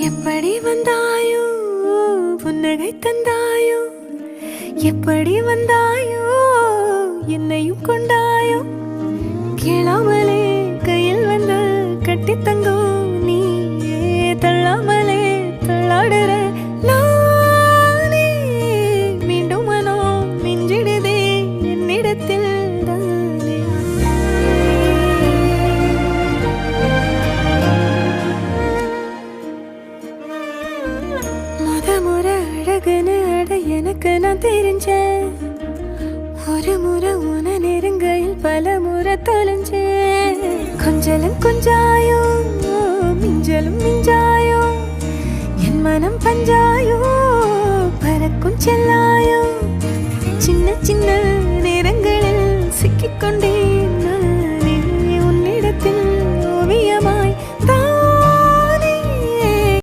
எப்படி வந்தாயோ புன்னகை தந்தாயோ எப்படி வந்தாயோ என்னையும் கொண்டாயோ கேளாமலே கையில் வந்து கட்டி தங்கோ நீயே தள்ளாமலே தள்ளாடுற நானே மீண்டும் மனோ மிஞ்சிடுதே என்னிடத்தில் முறை அழகுன்னு அட எனக்கு நான் தெரிஞ்சேன் ஒரு முறை உன நெருங்கையில் பல முறை தொலைஞ்சேன் கொஞ்சலும் கொஞ்சாயோ மிஞ்சலும் மிஞ்சா